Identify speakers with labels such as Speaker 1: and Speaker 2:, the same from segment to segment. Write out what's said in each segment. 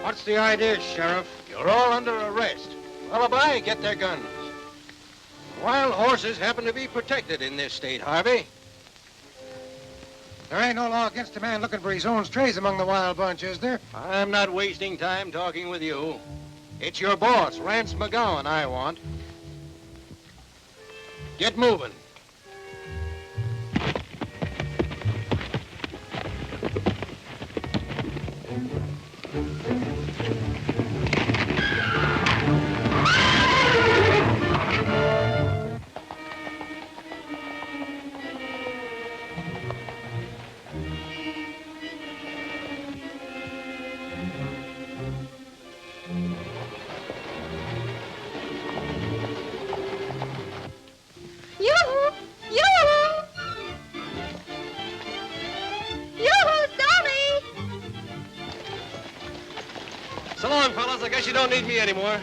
Speaker 1: What's the idea, Sheriff? You're all under arrest. Lullaby, get their guns. Wild horses happen to be protected in this state, Harvey.
Speaker 2: There ain't no law against a man looking for his own strays among the wild bunch, is there?
Speaker 1: I'm not wasting time talking with you. It's your boss, Rance McGowan, I want. Get moving.
Speaker 3: So long, fellas. I guess you don't need me anymore.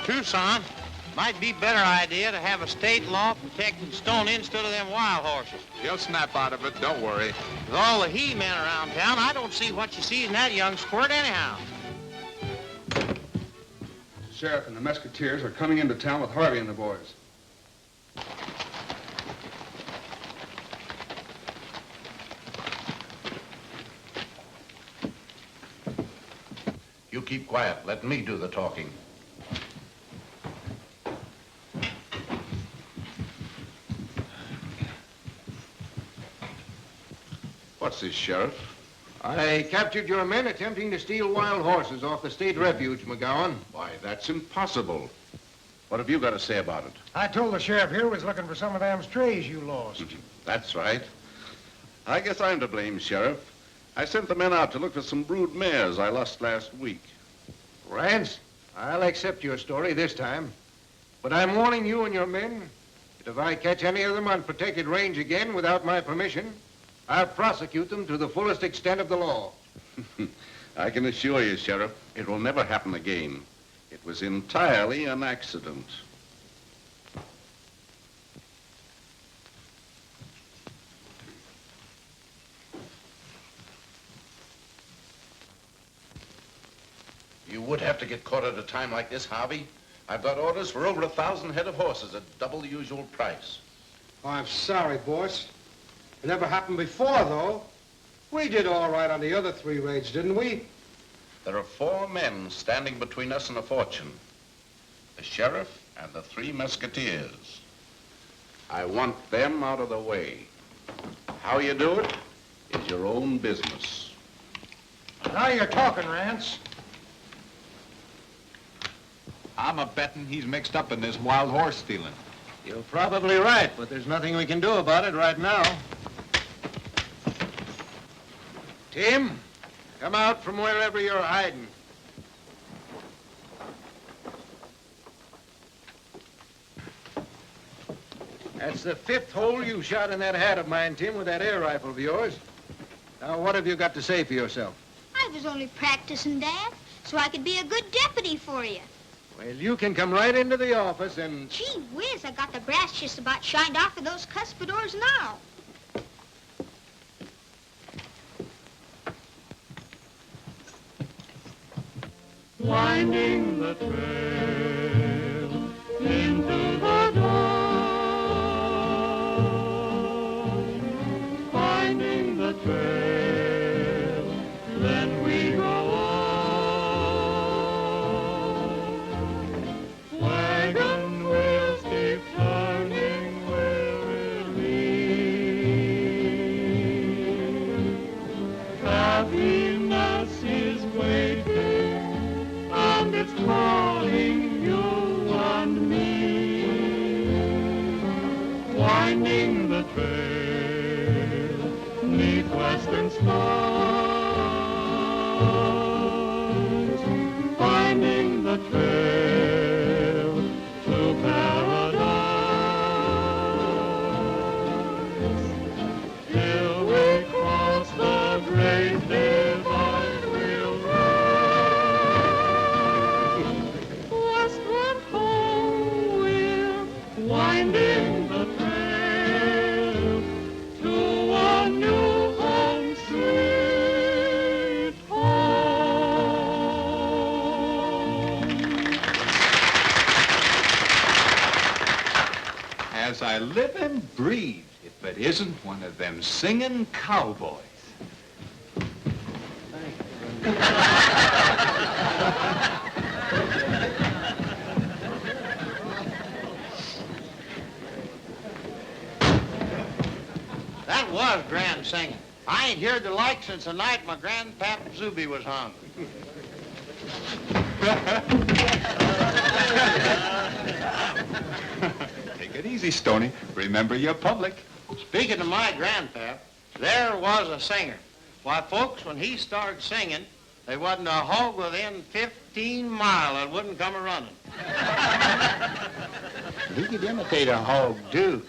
Speaker 4: Tucson, might be better idea to have a state law protecting Stoney instead of them wild horses.
Speaker 5: He'll snap out of it, don't worry.
Speaker 4: With all the he-men around town, I don't see what you see in that young squirt anyhow.
Speaker 5: The sheriff and the Mesquiteers are coming into town with Harvey and the boys.
Speaker 6: You keep quiet. Let me do the talking. What's this, Sheriff?
Speaker 1: I captured your men attempting to steal wild horses off the state refuge, McGowan.
Speaker 6: Why, that's impossible. What have you got to say about it?
Speaker 2: I told the sheriff here was looking for some of them strays you lost.
Speaker 6: That's right. I guess I'm to blame, Sheriff. I sent the men out to look for some brood mares I lost last week.
Speaker 1: Rance, I'll accept your story this time. But I'm warning you and your men that if I catch any of them on protected range again without my permission, I'll prosecute them to the fullest extent of the law.
Speaker 6: I can assure you, Sheriff, it will never happen again. It was entirely an accident. You would have to get caught at a time like this, Harvey. I've got orders for over 1,000 head of horses at double the usual price.
Speaker 2: Oh, I'm sorry, boss. It never happened before, though. We did all right on the other 3 raids, didn't we?
Speaker 6: There are 4 men standing between us and a fortune. The sheriff and the 3 Mesquiteers. I want them out of the way. How you do it is your own business.
Speaker 2: Now you're talking, Rance.
Speaker 5: I'm a betting he's mixed up in this wild horse stealing.
Speaker 1: You're probably right, but there's nothing we can do about it right now. Tim, come out from wherever you're hiding. That's the 5th hole you shot in that hat of mine, Tim, with that air rifle of yours. Now, what have you got to say for yourself?
Speaker 7: I was only practicing, Dad, so I could be a good deputy for you.
Speaker 1: Well, you can come right into the office and...
Speaker 7: Gee whiz, I got the brass just about shined off of those cuspidors now.
Speaker 8: Winding the trail into the dawn, finding the trail, then we go on. Wagon wheels keep turning wearily. Happiness is waiting, and it's calling you and me. Winding the trail, 'neath western skies, finding the trail to paradise. Till we cross the great divide, we'll ride.
Speaker 9: I live and breathe if it isn't one of them singing cowboys.
Speaker 4: That was grand singing. I ain't heard the like since the night my grandpap Zuby was hung.
Speaker 9: Take it easy, Stoney. Remember your public.
Speaker 4: Speaking of my grandpap, there was a singer. Why, folks, when he started singing, there wasn't a hog within 15 miles that wouldn't come a-running. He could imitate a hog, too.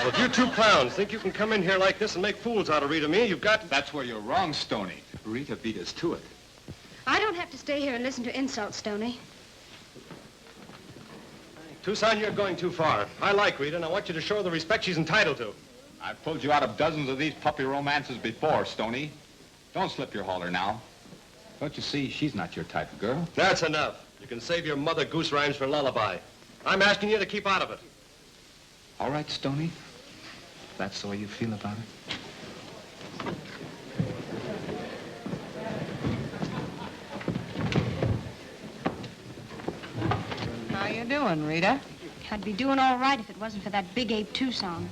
Speaker 3: Well, if you two clowns think you can come in here like this and make fools out of Rita and me, you've got...
Speaker 9: That's where you're wrong, Stoney. Rita beat us to it.
Speaker 10: I don't have to stay here and listen to insults, Stoney.
Speaker 3: Tucson, you're going too far. I like Rita, and I want you to show her the respect she's entitled to.
Speaker 9: I've pulled you out of dozens of these puppy romances before, Stoney. Don't slip your halter now. Don't you see, she's not your type of girl.
Speaker 3: That's enough. You can save your mother goose rhymes for lullaby. I'm asking you to keep out of it.
Speaker 9: All right, Stoney. If that's the way you feel about it.
Speaker 11: How you doing, Rita?
Speaker 10: I'd be doing all right if it wasn't for that big ape Tucson.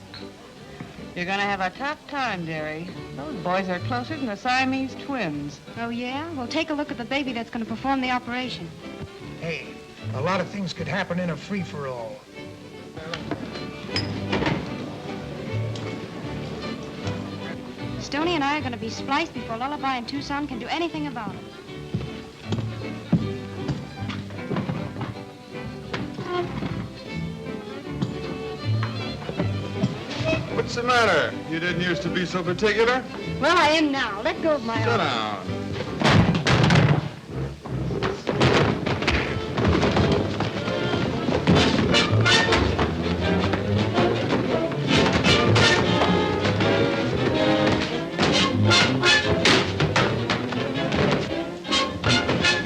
Speaker 11: You're gonna have a tough time, dearie. Those boys are closer than the Siamese twins.
Speaker 10: Oh, yeah? Well, take a look at the baby that's going to perform the operation.
Speaker 12: Hey, a lot of things could happen in a free-for-all.
Speaker 10: Stoney and I are going to be spliced before Lullaby and Tucson can do anything about it.
Speaker 5: What's the matter? You didn't used to be so particular?
Speaker 10: Well, I am now. Let go of my
Speaker 5: Sit
Speaker 10: arm.
Speaker 5: down.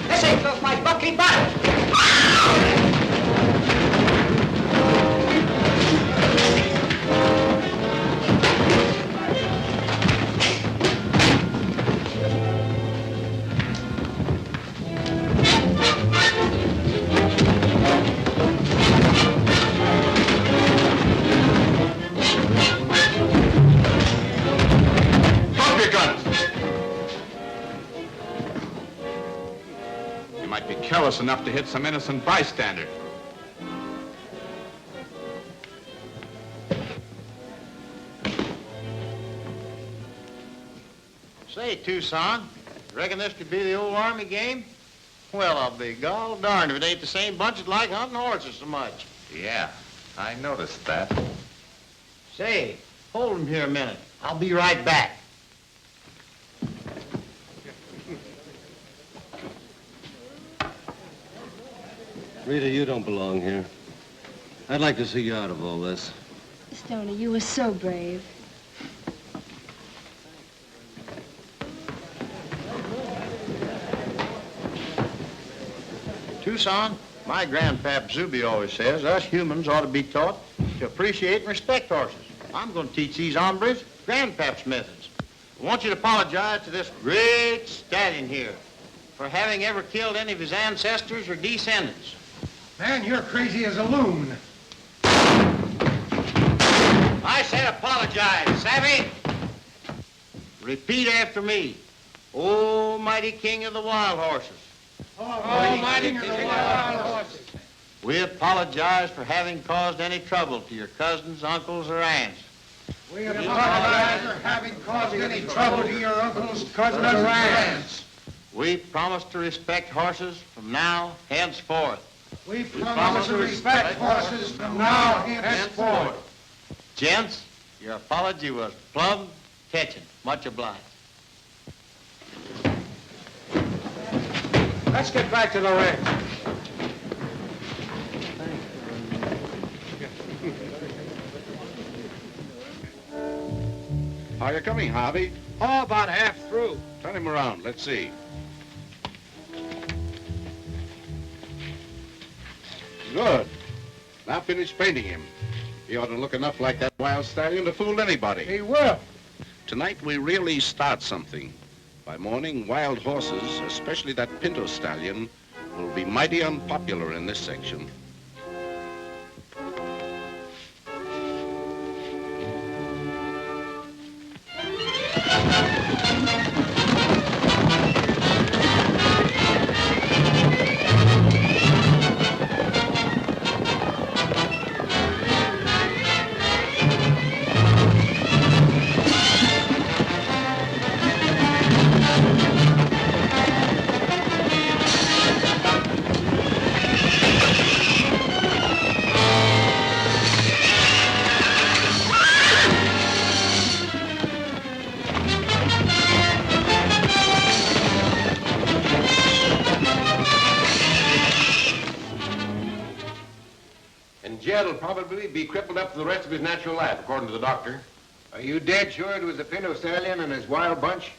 Speaker 4: This ain't off my bucky butt.
Speaker 6: Drop your guns! You might be careless enough to hit some innocent bystander.
Speaker 4: Say, Tucson, reckon this could be the old Army game? Well, I'll be gall darned if it ain't the same bunch that like hunting horses so much.
Speaker 6: Yeah, I noticed that.
Speaker 4: Say, hold him here a minute. I'll be right back.
Speaker 13: Rita, you don't belong here. I'd like to see you out of all this.
Speaker 10: Stoney, you were so brave.
Speaker 4: Tucson, my grandpap Zuby always says us humans ought to be taught to appreciate and respect horses. I'm going to teach these hombres grandpap's methods. I want you to apologize to this great stallion here for having ever killed any of his ancestors or descendants.
Speaker 12: Man, you're crazy as a loon.
Speaker 4: I said apologize, savvy? Repeat after me. Oh, mighty king of the wild horses.
Speaker 12: Almighty King of the wild horses.
Speaker 4: We apologize for having caused any trouble to your cousins, uncles, or aunts.
Speaker 12: We apologize for having caused any trouble to your uncles, cousins, or aunts.
Speaker 4: We promise to respect horses from now henceforth.
Speaker 12: We promise to respect horses from now henceforth.
Speaker 4: Gents, your apology was plumb catching. Much obliged.
Speaker 2: Let's get back to the ranch.
Speaker 6: How are you coming, Harvey?
Speaker 2: Oh, about half through.
Speaker 6: Turn him around. Let's see. Good. Now finish painting him. He ought to look enough like that wild stallion to fool anybody.
Speaker 2: He will.
Speaker 6: Tonight we really start something. By morning, wild horses, especially that pinto stallion, will be mighty unpopular in this section.
Speaker 3: Jed'll probably be crippled up for the rest of his natural life, according to the doctor.
Speaker 1: Are you dead sure it was the pinto stallion and his wild bunch?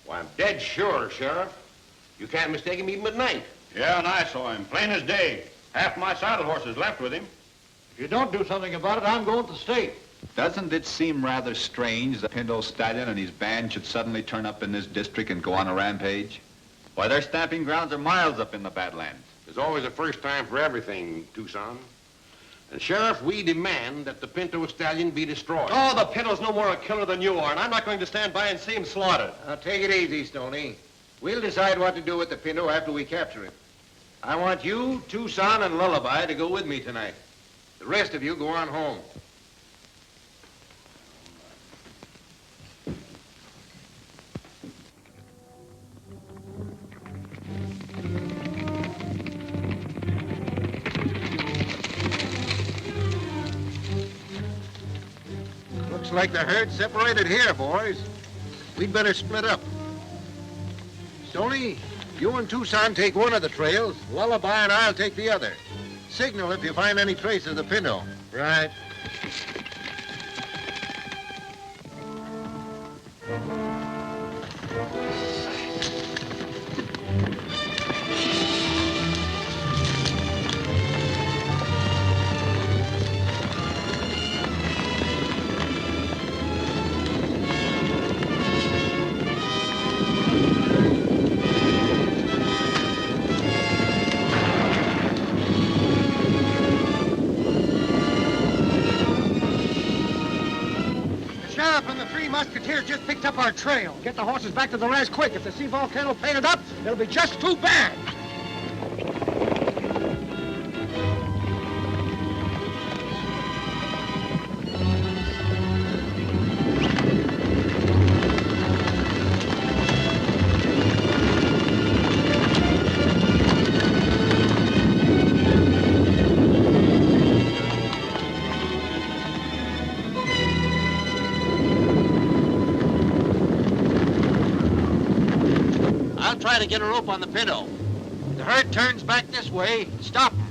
Speaker 3: Why, I'm dead sure, Sheriff. You can't mistake him even at night.
Speaker 4: Yeah, and I saw him, plain as day. Half my saddle horses left with him.
Speaker 12: If you don't do something about it, I'm going to state.
Speaker 9: Doesn't it seem rather strange that Pinto Stallion and his band should suddenly turn up in this district and go on a rampage? Why, their stamping grounds are miles up in the Badlands.
Speaker 3: There's always a first time for everything, Tucson. And, Sheriff, we demand that the Pinto Stallion be destroyed.
Speaker 13: Oh, the Pinto's no more a killer than you are, and I'm not going to stand by and see him slaughtered.
Speaker 1: Now, take it easy, Stoney. We'll decide what to do with the Pinto after we capture him. I want you, Tucson, and Lullaby to go with me tonight. The rest of you go on home. Looks like the herd's separated here, boys. We'd better split up. Stoney, you and Tucson take one of the trails. Lullaby and I'll take the other. Signal if you find any trace of the Pinto. Right.
Speaker 12: Three Mesquiteers just picked up our trail. Get the horses back to the ranch quick. If they see Volcano painted up, it'll be just too bad.
Speaker 1: Try to get a rope on the Pinto. The herd turns back this way. Stop him.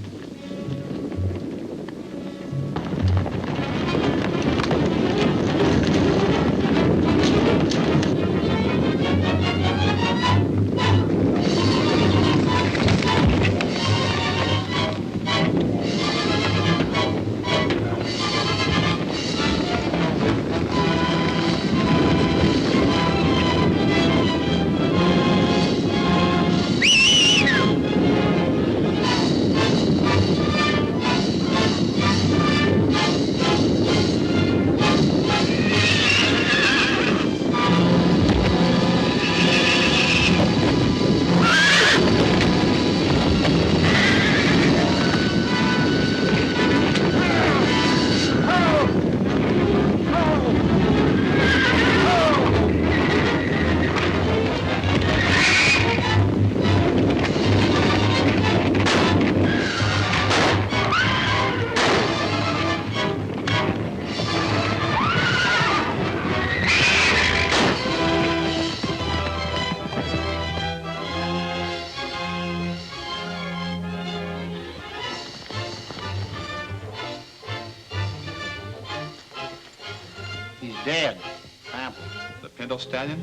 Speaker 9: Pinto Stallion?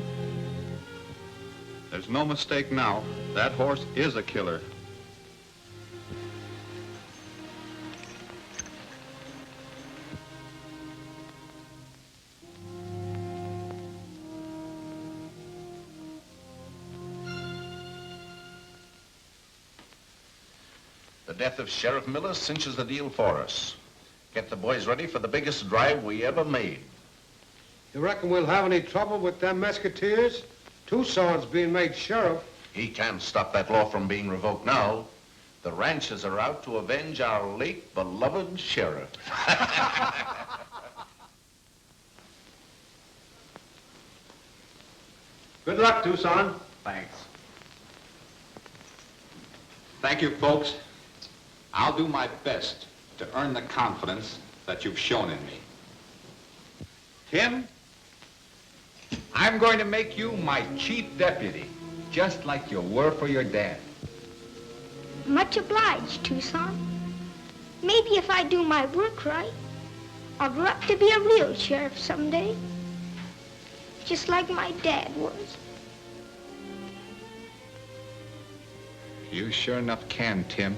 Speaker 9: There's no mistake now. That horse is a killer.
Speaker 6: The death of Sheriff Miller cinches the deal for us. Get the boys ready for the biggest drive we ever made.
Speaker 2: You reckon we'll have any trouble with them Mesquiteers? Tucson's being made sheriff.
Speaker 6: He can't stop that law from being revoked now. The ranchers are out to avenge our late beloved sheriff.
Speaker 2: Good luck, Tucson.
Speaker 9: Thanks. Thank you, folks. I'll do my best to earn the confidence that you've shown in me. Tim, I'm going to make you my chief deputy, just like you were for your dad.
Speaker 7: Much obliged, Tucson. Maybe if I do my work right, I'll grow up to be a real sheriff someday. Just like my dad was.
Speaker 9: You sure enough can, Tim.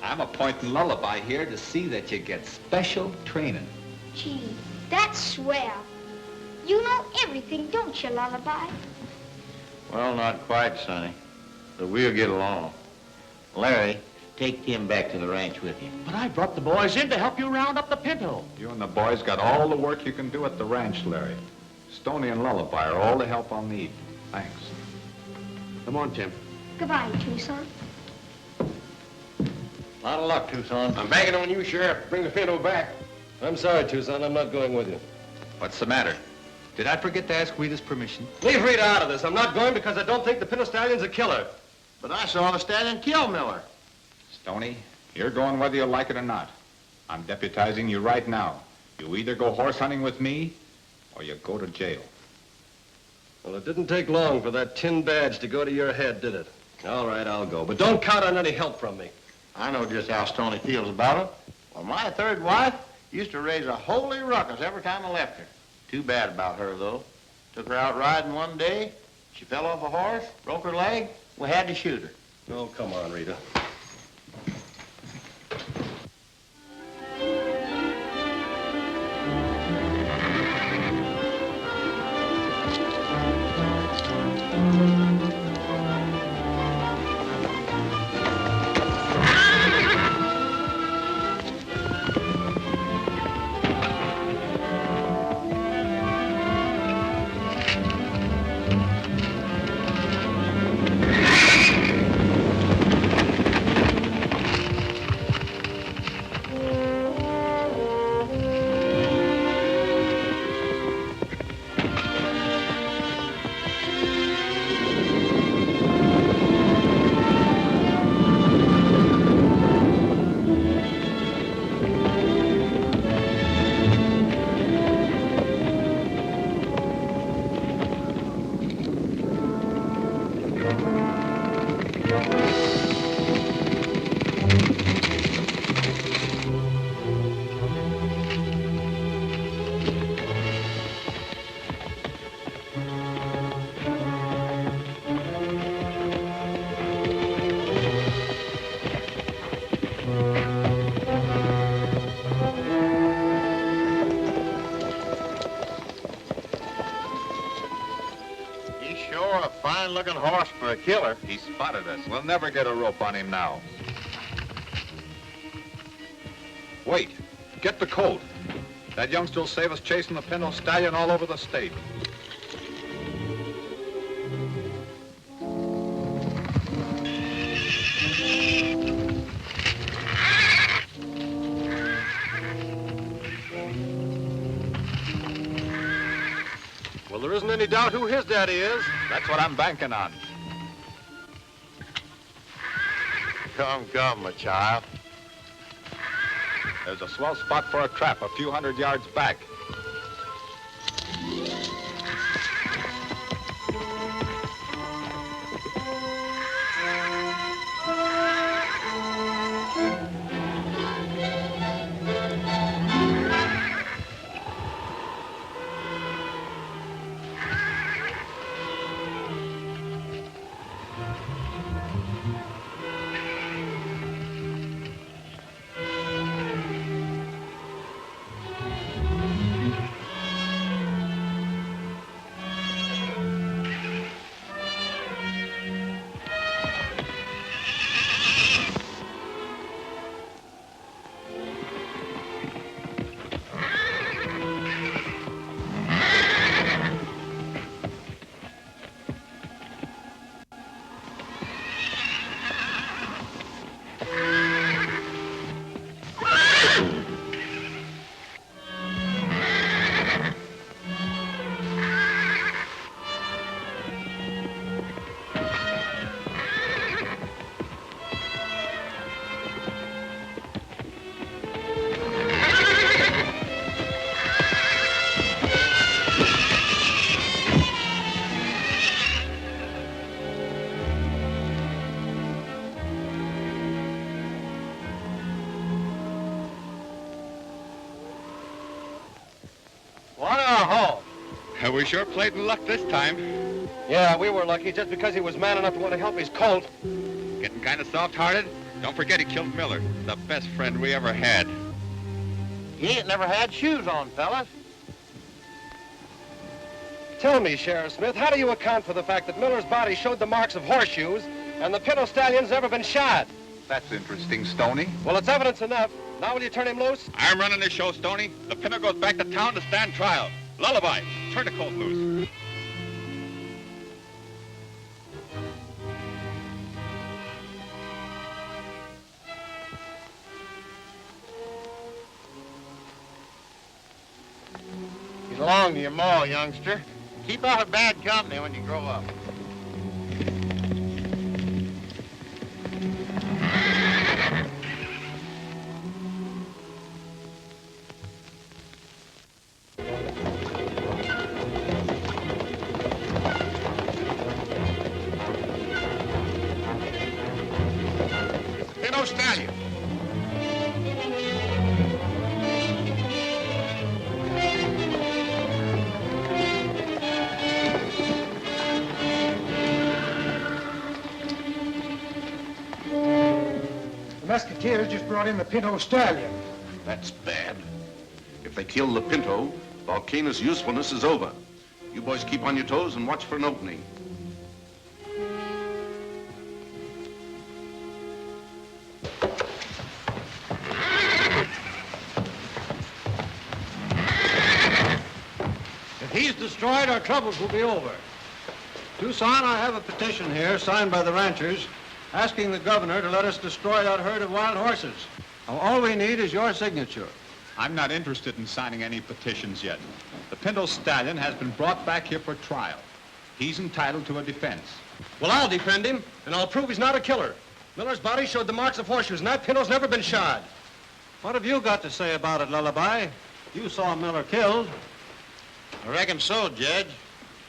Speaker 9: I'm appointing Lullaby here to see that you get special training.
Speaker 7: Gee, that's swell. You know everything, don't you, Lullaby?
Speaker 4: Well, not quite, Sonny. But we'll get along. Larry, take Tim back to the ranch with you.
Speaker 12: But I brought the boys in to help you round up the Pinto.
Speaker 9: You and the boys got all the work you can do at the ranch, Larry. Stoney and Lullaby are all the help I'll need. Thanks.
Speaker 12: Come on, Tim.
Speaker 7: Goodbye, Tucson.
Speaker 4: A lot of luck, Tucson.
Speaker 3: I'm banking on you, Sheriff. Bring the Pinto back.
Speaker 13: I'm sorry, Tucson. I'm not going with you.
Speaker 9: What's the matter? Did I forget to ask Rita's permission?
Speaker 13: Leave Rita out of this. I'm not going because I don't think the Pinto Stallion's a killer.
Speaker 4: But I saw the stallion kill Miller.
Speaker 9: Stoney, you're going whether you like it or not. I'm deputizing you right now. You either go horse hunting with me, or you go to jail.
Speaker 13: Well, it didn't take long for that tin badge to go to your head, did it? All right, I'll go. But don't count on any help from me.
Speaker 4: I know just how Stoney feels about it. Well, my third wife used to raise a holy ruckus every time I left her. Too bad about her, though. Took her out riding one day. She fell off a horse, broke her leg. We had to shoot her.
Speaker 13: Oh, come on, Rita.
Speaker 4: Looking horse for a killer.
Speaker 9: He spotted us. We'll never get a rope on him now. Wait. Get the colt. That youngster will save us chasing the Pinto Stallion all over the state.
Speaker 13: Well, there isn't any doubt who his daddy is.
Speaker 9: That's what I'm banking on.
Speaker 4: Come, my child.
Speaker 9: There's a swell spot for a trap a few hundred yards back.
Speaker 13: haul.
Speaker 9: We sure played in luck this time.
Speaker 13: Yeah, we were lucky just because he was man enough to want to help his colt.
Speaker 9: Getting kind of soft-hearted? Don't forget he killed Miller, the best friend we ever had.
Speaker 4: He ain't never had shoes on, fellas.
Speaker 13: Tell me, Sheriff Smith, how do you account for the fact that Miller's body showed the marks of horseshoes and the Pinto Stallion's never been shot?
Speaker 9: That's interesting, Stoney.
Speaker 13: Well, it's evidence enough. Now will you turn him loose?
Speaker 9: I'm running this show, Stoney. The Pinto goes back to town to stand trial. Lullaby, turn the colt loose.
Speaker 4: Get along to your ma, youngster. Keep out of bad company when you grow up.
Speaker 3: Pinto Stallion.
Speaker 12: The Mesquiteers just brought in the Pinto Stallion.
Speaker 3: That's bad. If they kill the Pinto, Volcano's usefulness is over. You boys keep on your toes and watch for an opening.
Speaker 2: If he's destroyed, our troubles will be over. Tucson, I have a petition here signed by the ranchers asking the governor to let us destroy that herd of wild horses. Now, all we need is your signature.
Speaker 9: I'm not interested in signing any petitions yet. The Pinto Stallion has been brought back here for trial. He's entitled to a defense.
Speaker 13: Well, I'll defend him, and I'll prove he's not a killer. Miller's body showed the marks of horseshoes, and that Pinto's never been shot.
Speaker 2: What have you got to say about it, Lullaby? You saw Miller killed.
Speaker 4: I reckon so, Judge.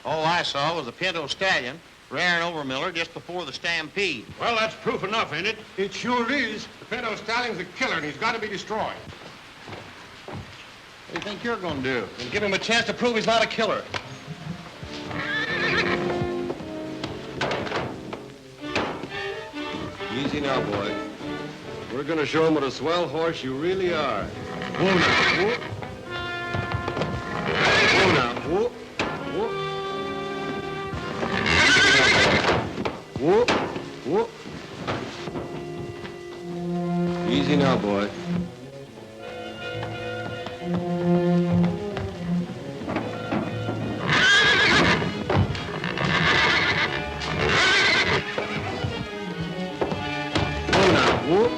Speaker 4: All I saw was the Pinto Stallion rearing over Miller just before the stampede.
Speaker 3: Well, that's proof enough, ain't it?
Speaker 12: It sure is.
Speaker 3: The Pinto Stallion's a killer, and he's got to be destroyed.
Speaker 4: What do you think you're going to do?
Speaker 13: And give him a chance to prove he's not a killer. Easy now, boy. We're going to show him what a swell horse you really are. Whoa now, whoop. Whoa now, whoop, whoop. Whoop, whoop. Easy now, boy. Whoop.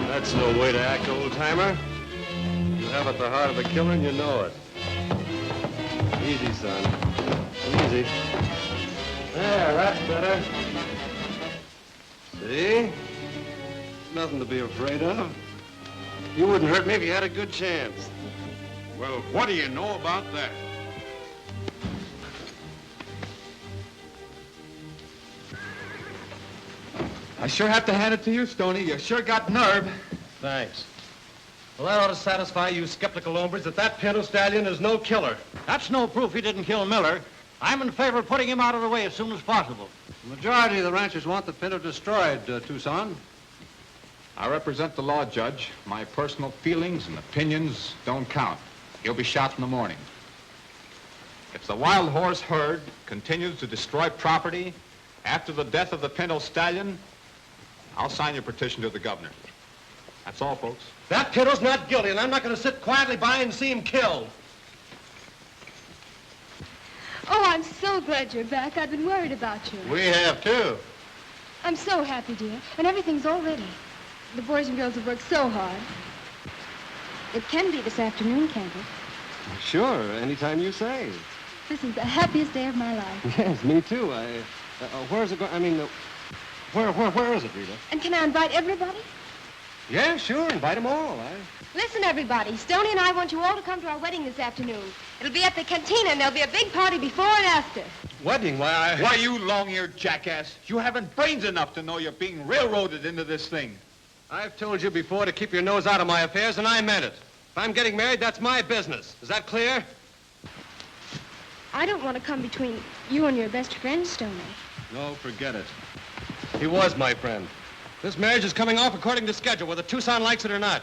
Speaker 13: That's no way to act, old-timer. You have at the heart of a killer and you know it. Easy, son. Easy. There, that's better. See? Nothing to be afraid of. You wouldn't hurt me if you had a good chance.
Speaker 3: Well, what do you know about that?
Speaker 9: I sure have to hand it to you, Stoney. You sure got nerve.
Speaker 13: Thanks. Well, that ought to satisfy you skeptical hombres that Pinto Stallion is no killer.
Speaker 2: That's no proof he didn't kill Miller. I'm in favor of putting him out of the way as soon as possible. The majority of the ranchers want the Pinto destroyed, Tucson.
Speaker 9: I represent the law, Judge. My personal feelings and opinions don't count. He'll be shot in the morning. If the wild horse herd continues to destroy property after the death of the Pinto Stallion, I'll sign your petition to the governor. That's all, folks.
Speaker 13: That Pinto's not guilty, and I'm not going to sit quietly by and see him killed.
Speaker 10: Oh, I'm so glad you're back. I've been worried about you.
Speaker 4: We have, too.
Speaker 10: I'm so happy, dear. And everything's all ready. The boys and girls have worked so hard. It can be this afternoon, can't it?
Speaker 13: Sure, anytime you say.
Speaker 10: This is the happiest day of my life.
Speaker 13: Yes, me too. Where's it going? I mean, where is it, Rita?
Speaker 10: And can I invite everybody?
Speaker 13: Yeah, sure. Invite them all.
Speaker 10: Listen, everybody. Stoney and I want you all to come to our wedding this afternoon. It'll be at the cantina, and there'll be a big party before and after.
Speaker 13: Wedding?
Speaker 9: Why, you long-eared jackass. You haven't brains enough to know you're being railroaded into this thing.
Speaker 13: I've told you before to keep your nose out of my affairs, and I meant it. If I'm getting married, that's my business. Is that clear?
Speaker 10: I don't want to come between you and your best friend, Stoney.
Speaker 13: No, forget it. He was my friend. This marriage is coming off according to schedule, whether Tucson likes it or not.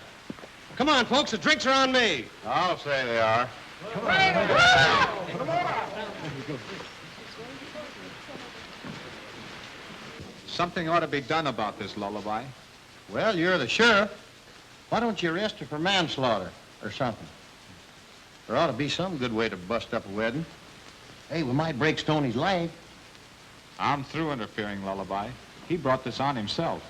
Speaker 13: Come on, folks, the drinks are on me.
Speaker 4: I'll say they are.
Speaker 9: Something ought to be done about this, Lullaby.
Speaker 4: Well, you're the sheriff. Why don't you arrest her for manslaughter or something? There ought to be some good way to bust up a wedding. Hey, we might break Stoney's leg.
Speaker 9: I'm through interfering, Lullaby. He brought this on himself.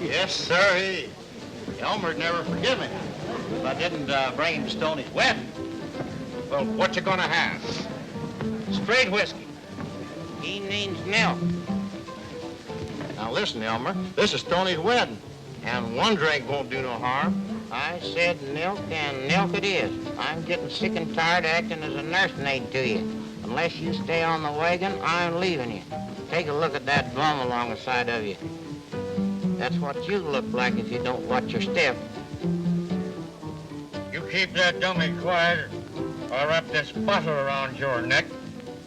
Speaker 4: Yes, sir. Elmer'd never forgive me if I didn't bring him to Stoney's wedding.
Speaker 6: Well, what you gonna have?
Speaker 4: Straight whiskey. He needs milk. Now listen, Elmer, this is Stoney's wedding, and one drink won't do no harm. I said milk, and milk it is. I'm getting sick and tired of acting as a nursemaid to you. Unless you stay on the wagon, I'm leaving you. Take a look at that bum along the side of you. That's what you look like if you don't watch your step.
Speaker 12: You keep that dummy quiet, or I'll wrap this bottle around your neck.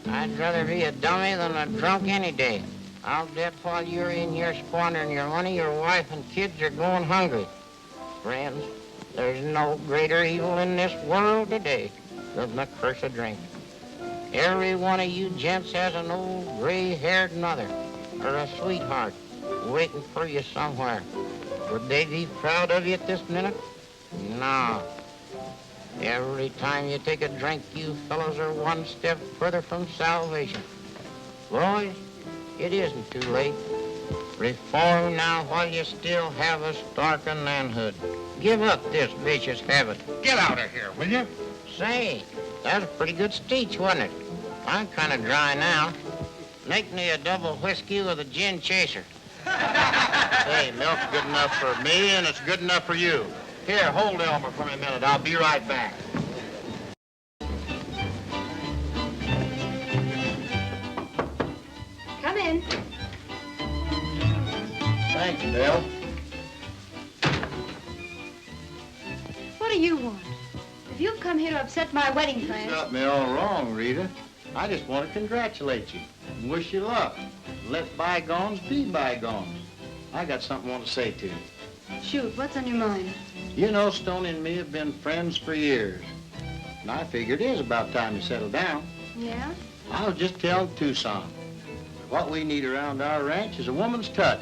Speaker 4: I'd rather be a dummy than a drunk any day. I'll bet while you're in here squandering your money, your wife and kids are going hungry. Friends, there's no greater evil in this world today than the curse of drink. Every one of you gents has an old gray-haired mother or a sweetheart waiting for you somewhere. Would they be proud of you at this minute? No. Every time you take a drink, you fellows are one step further from salvation. Boys, it isn't too late. Reform now while you still have a stark manhood. Give up this vicious habit.
Speaker 12: Get out of here, will you?
Speaker 4: Say, that was a pretty good speech, wasn't it? I'm kind of dry now. Make me a double whiskey with a gin chaser. Hey, milk's good enough for me, and it's good enough for you. Here, hold Elmer for a minute. I'll be right back.
Speaker 10: Come in.
Speaker 4: Thanks, Bill.
Speaker 10: What do you want? If you've come here to upset my wedding
Speaker 4: You
Speaker 10: plans...
Speaker 4: got me all wrong, Rita. I just want to congratulate you and wish you luck. Let bygones be bygones. I got something I want to say to you.
Speaker 10: Shoot, what's on your mind?
Speaker 4: You know, Stoney and me have been friends for years. And I figured it is about time you settle down.
Speaker 10: Yeah?
Speaker 4: I was just telling Tucson. What we need around our ranch is a woman's touch.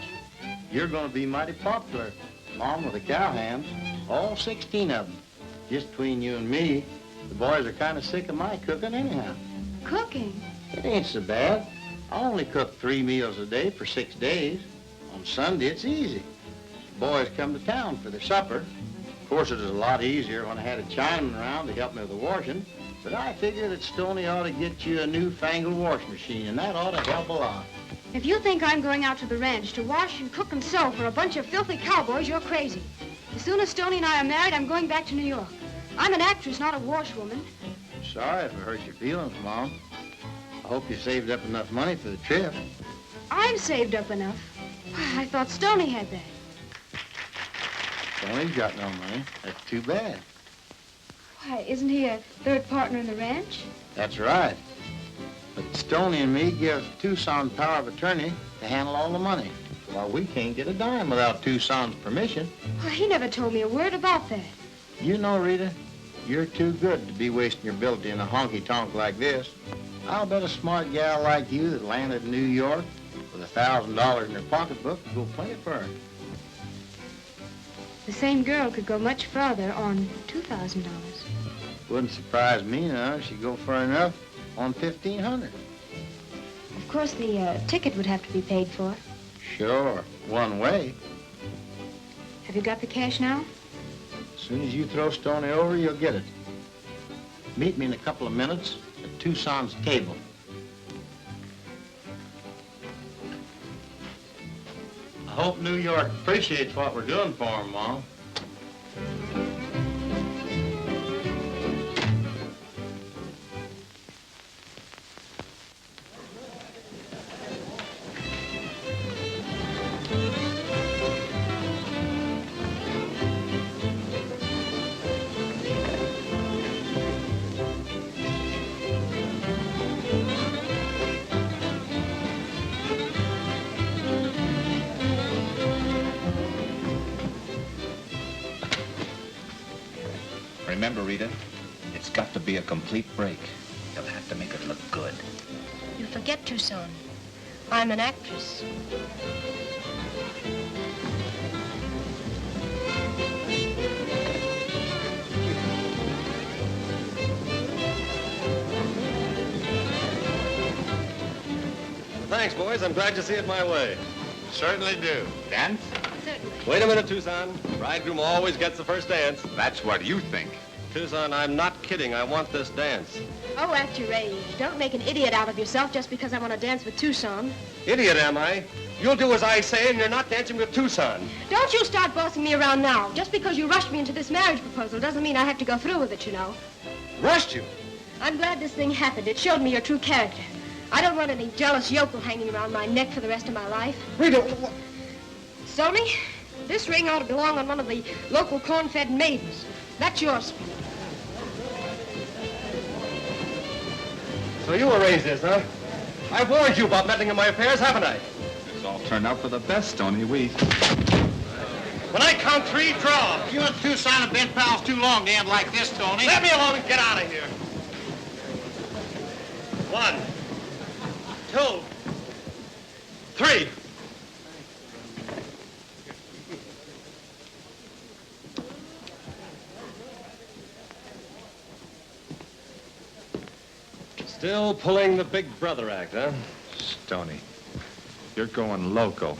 Speaker 4: You're going to be mighty popular, along with the cowhands, all 16 of them. Just between you and me, the boys are kind of sick of my cooking anyhow.
Speaker 10: Cooking?
Speaker 4: It ain't so bad. I only cook 3 meals a day for 6 days. On Sunday, it's easy. The boys come to town for their supper. Of course, it was a lot easier when I had a Chinaman around to help me with the washing, but I figure that Stoney ought to get you a newfangled washing machine, and that ought to help a lot.
Speaker 10: If you think I'm going out to the ranch to wash and cook and sew for a bunch of filthy cowboys, you're crazy. As soon as Stoney and I are married, I'm going back to New York. I'm an actress, not a washwoman.
Speaker 4: Sorry if it hurts your feelings, Mom. I hope you saved up enough money for the trip.
Speaker 10: I'm saved up enough. I thought Stoney had that.
Speaker 4: Stoney's got no money. That's too bad.
Speaker 10: Why, isn't he a third partner in the ranch?
Speaker 4: That's right. But Stoney and me give Tucson power of attorney to handle all the money. Well, we can't get a dime without Tucson's permission.
Speaker 10: Well, he never told me a word about that.
Speaker 4: You know, Rita, you're too good to be wasting your ability in a honky-tonk like this. I'll bet a smart gal like you that landed in New York with $1,000 in her pocketbook will go plenty far.
Speaker 10: The same girl could go much farther on $2,000.
Speaker 4: Wouldn't surprise me none if she'd go far enough on $1,500.
Speaker 10: Of course, the ticket would have to be paid for.
Speaker 4: Sure, one way.
Speaker 10: Have you got the cash now?
Speaker 4: As soon as you throw Stoney over, you'll get it. Meet me in a couple of minutes at Tucson's table. I hope New York appreciates what we're doing for them, Mom.
Speaker 9: Remember, Rita, it's got to be a complete break. You'll have to make it look good.
Speaker 7: You forget, Tucson. I'm an actress.
Speaker 13: Thanks, boys. I'm glad you see it my way.
Speaker 4: Certainly do.
Speaker 9: Dance?
Speaker 7: Certainly.
Speaker 13: Wait a minute, Tucson. Bridegroom always gets the first dance.
Speaker 9: That's what you think.
Speaker 13: Tucson, I'm not kidding. I want this dance.
Speaker 10: Oh, act your age. Don't make an idiot out of yourself just because I want to dance with Tucson.
Speaker 13: Idiot, am I? You'll do as I say, and you're not dancing with Tucson.
Speaker 10: Don't you start bossing me around now. Just because you rushed me into this marriage proposal doesn't mean I have to go through with it, you know.
Speaker 13: Rushed you?
Speaker 10: I'm glad this thing happened. It showed me your true character. I don't want any jealous yokel hanging around my neck for the rest of my life.
Speaker 13: Rita,
Speaker 10: Stoney, this ring ought to belong on one of the local corn-fed maidens. That's yours.
Speaker 13: So you arranged this, huh? I've warned you about meddling in my affairs, haven't I?
Speaker 9: It's all turned out for the best, Stoney.
Speaker 13: When I count three, draw.
Speaker 4: You and Tucson have been pals too long to end like this, Tony.
Speaker 13: Let me alone and get out of here. 1, 2, 3. Still pulling the big brother act, huh?
Speaker 9: Stoney, you're going loco.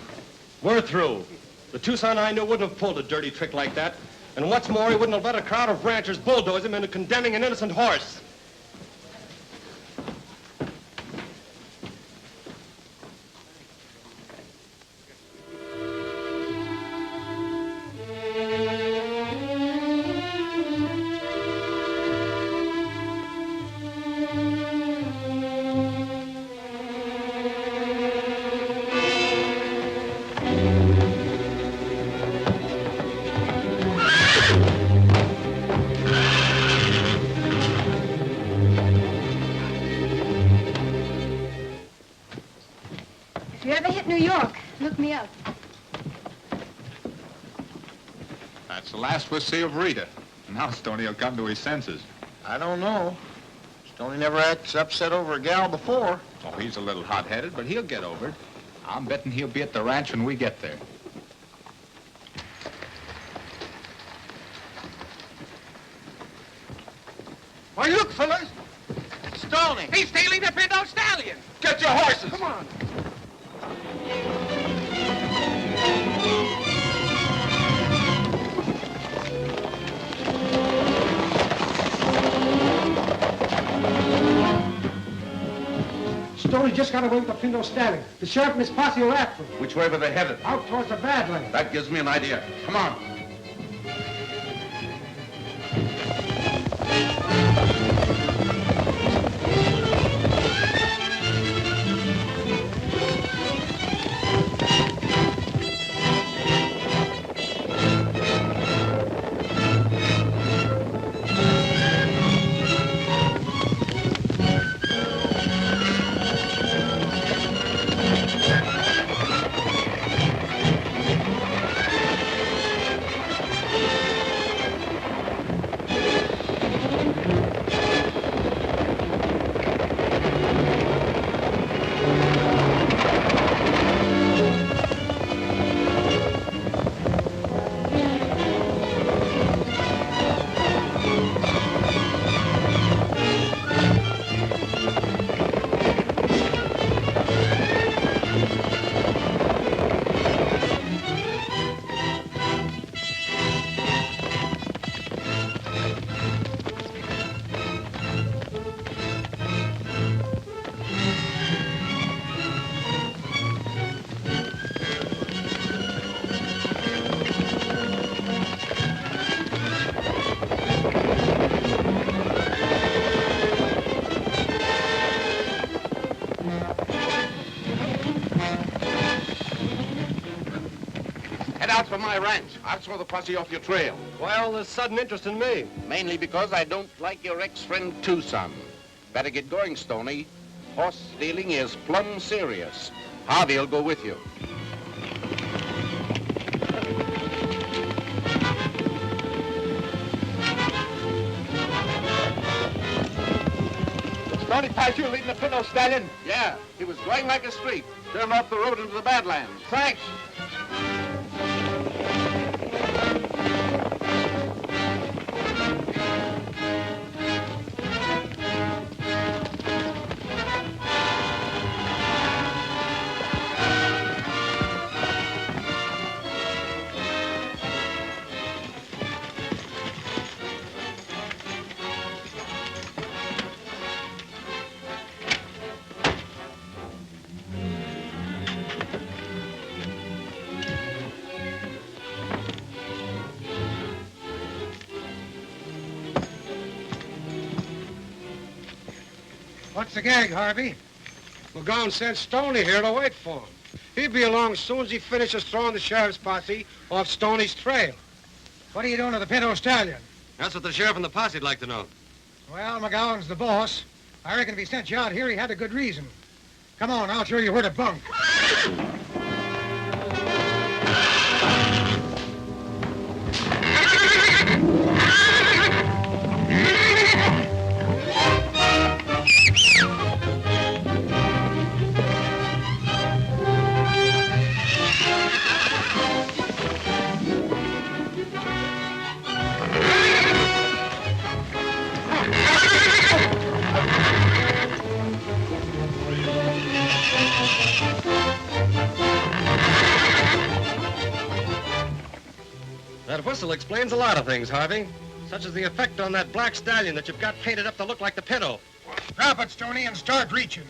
Speaker 13: We're through. The Tucson I knew wouldn't have pulled a dirty trick like that. And what's more, he wouldn't have let a crowd of ranchers bulldoze him into condemning an innocent horse.
Speaker 10: If you ever hit New York, look me up.
Speaker 9: That's the last we'll see of Rita. Now Stoney will come to his senses.
Speaker 4: I don't know. Stoney never acts upset over a gal before.
Speaker 9: Oh, he's a little hot-headed, but he'll get over it. I'm betting he'll be at the ranch when we get there.
Speaker 12: Why, look, fellas.
Speaker 4: It's Stoney.
Speaker 12: He's stealing the Pinto Stallion.
Speaker 13: Get your horses!
Speaker 12: Come on. Stoney just got away with the Pinto Stallion. The sheriff and his posse are after him.
Speaker 3: Which way were they headed?
Speaker 12: Out towards the Badlands.
Speaker 3: That gives me an idea. Come on.
Speaker 6: Out for my ranch. I'll throw the posse off your trail.
Speaker 13: Why all this sudden interest in me?
Speaker 6: Mainly because I don't like your ex-friend Tucson. Better get going, Stoney. Horse stealing is plumb serious. Harvey'll go with you.
Speaker 12: Stoney passed you leading the Pinto stallion?
Speaker 6: Yeah, he was going like a streak. Turned off the road into the Badlands.
Speaker 12: Thanks. What's the gag, Harvey?
Speaker 2: McGowan sent Stoney here to wait for him. He'll be along as soon as he finishes throwing the sheriff's posse off Stoney's trail.
Speaker 12: What are you doing to the Pinto stallion?
Speaker 13: That's what the sheriff and the posse'd like to know.
Speaker 12: Well, McGowan's the boss. I reckon if he sent you out here, he had a good reason. Come on, I'll show you where to bunk.
Speaker 13: That whistle explains a lot of things, Harvey. Such as the effect on that black stallion that you've got painted up to look like the Pinto.
Speaker 12: Drop it, Stoney, and start reaching.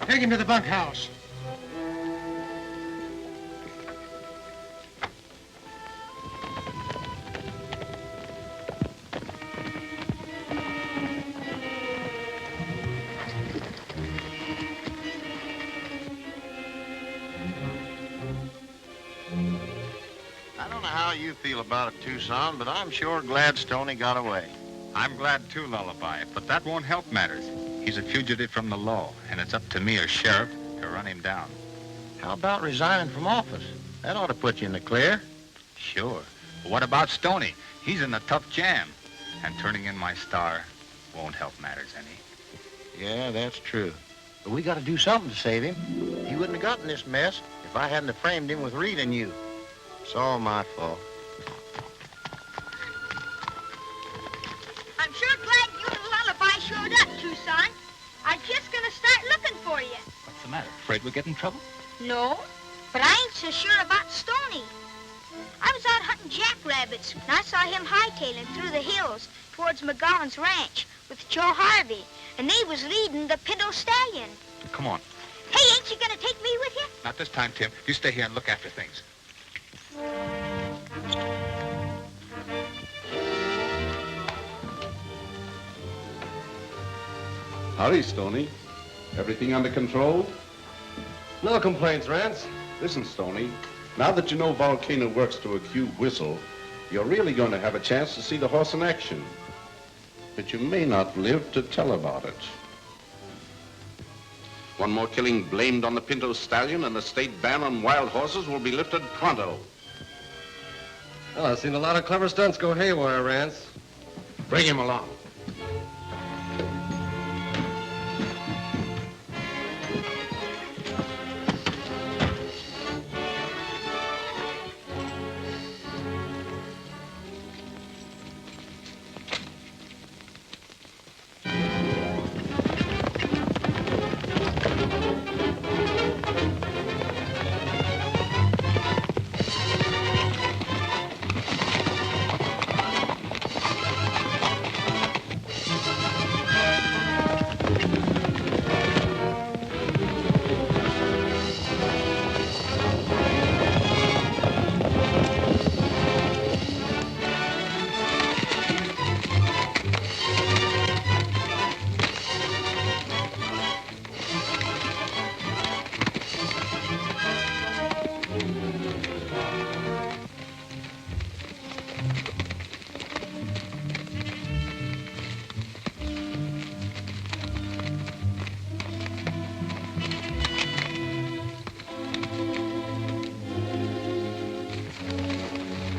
Speaker 12: Take him to the bunkhouse.
Speaker 4: I don't know how you feel about it, Tucson, but I'm sure glad Stoney got away.
Speaker 9: I'm glad too, Lullaby, but that won't help matters. He's a fugitive from the law, and it's up to me as sheriff to run him down.
Speaker 4: How about resigning from office? That ought to put you in the clear.
Speaker 9: Sure. But what about Stoney? He's in a tough jam, and turning in my star won't help matters any.
Speaker 4: Yeah, that's true. But we got to do something to save him. He wouldn't have gotten this mess if I hadn't have framed him with Rita and you. It's all my fault.
Speaker 7: I'm sure glad you and Lullaby showed up, Tucson. I was just gonna start looking for you.
Speaker 9: What's the matter? Afraid we'll get in trouble?
Speaker 7: No, but I ain't so sure about Stoney. I was out hunting jackrabbits, and I saw him hightailing through the hills towards McGowan's ranch with Joe Harvey, and they was leading the Pinto stallion.
Speaker 9: Come on.
Speaker 7: Hey, ain't you gonna take me with you?
Speaker 9: Not this time, Tim. You stay here and look after things.
Speaker 3: Howdy, Stoney. Everything under control?
Speaker 13: No complaints, Rance.
Speaker 3: Listen, Stoney, now that you know Volcano works to a cube whistle, you're really going to have a chance to see the horse in action. But you may not live to tell about it.
Speaker 6: One more killing blamed on the Pinto Stallion, and the state ban on wild horses will be lifted pronto.
Speaker 13: Well, I've seen a lot of clever stunts go haywire, Rance.
Speaker 6: Bring him along.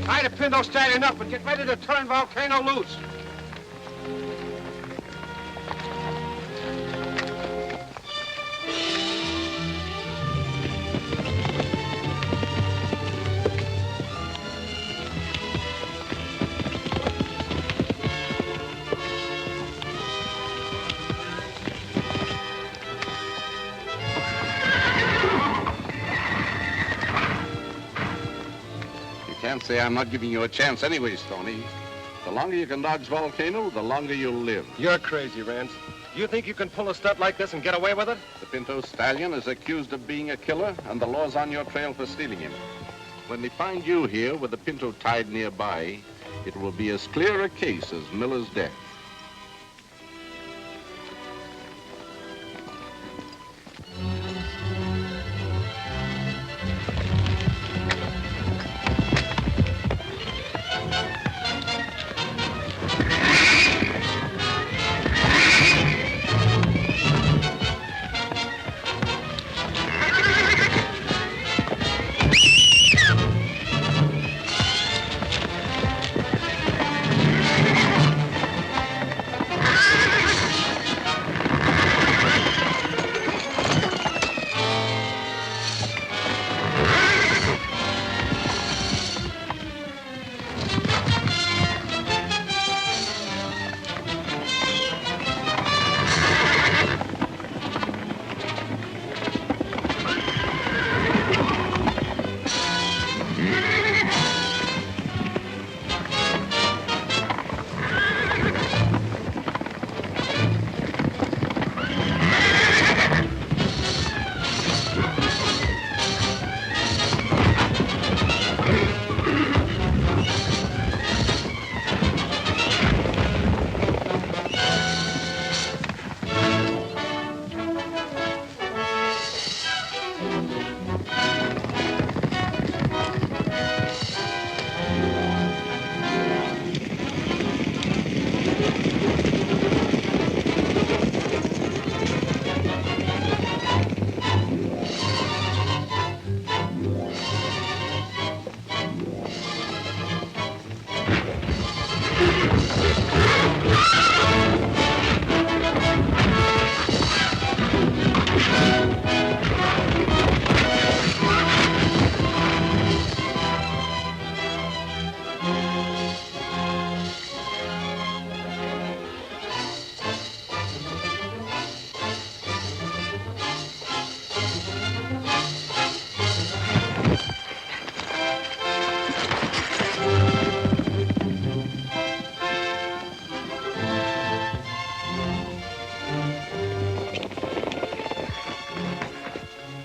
Speaker 12: Tie the Pinto Stallion up and get ready to turn Volcano loose.
Speaker 6: Can't say I'm not giving you a chance anyway, Stoney. The longer you can dodge Volcano, the longer you'll live.
Speaker 13: You're crazy, Rance. You think you can pull a stunt like this and get away with it?
Speaker 6: The Pinto Stallion is accused of being a killer, and the law's on your trail for stealing him. When they find you here with the Pinto tied nearby, it will be as clear a case as Miller's death.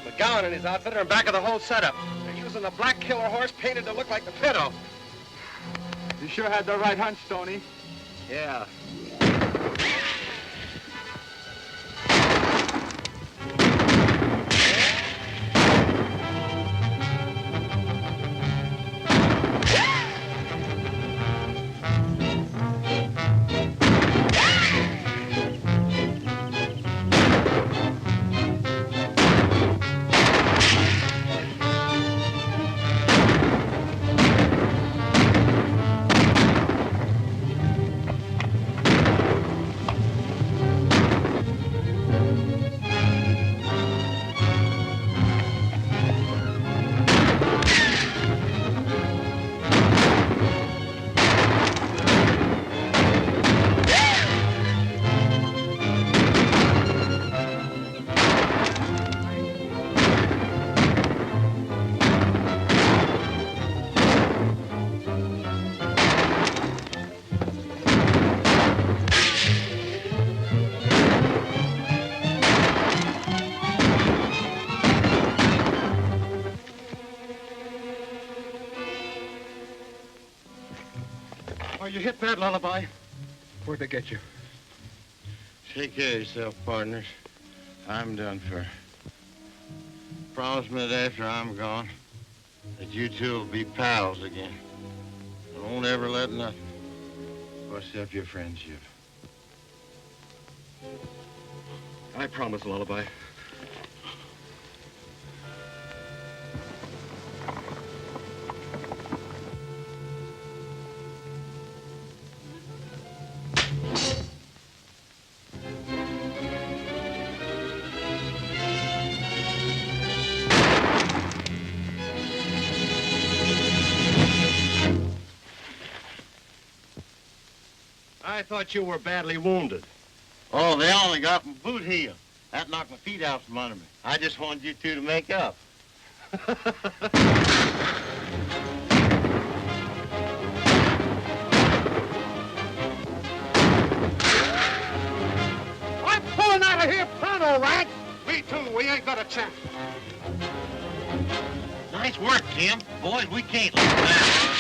Speaker 12: McGowan and his outfit are in back of the whole setup. They're using the black killer horse painted to look like the Pinto.
Speaker 2: You sure had the right hunch, Stoney.
Speaker 12: Yeah. you hit bad, Lullaby. Where'd they get you?
Speaker 4: Take care of yourself, partners. I'm done for. Promise me that after I'm gone, that you two will be pals again. I won't ever let nothing bust up your friendship.
Speaker 12: I promise, Lullaby. I thought you were badly wounded.
Speaker 4: Oh, they only got my boot heel. That knocked my feet out from under me. I just wanted you two to make up.
Speaker 12: I'm pulling out of here pronto, Wright. Me too. We ain't got a chance.
Speaker 4: Nice work, Tim. Boys, we can't let down.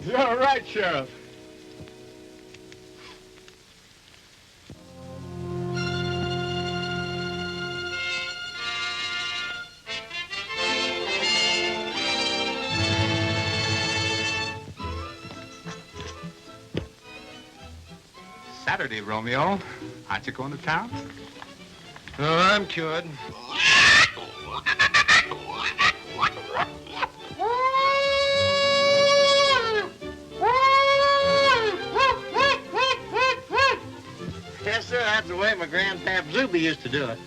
Speaker 12: You're right, Sheriff.
Speaker 9: Saturday, Romeo. Aren't you going to town?
Speaker 12: Oh, I'm cured.
Speaker 4: Yes, sir. That's the way my grandpap Zuby used to do it.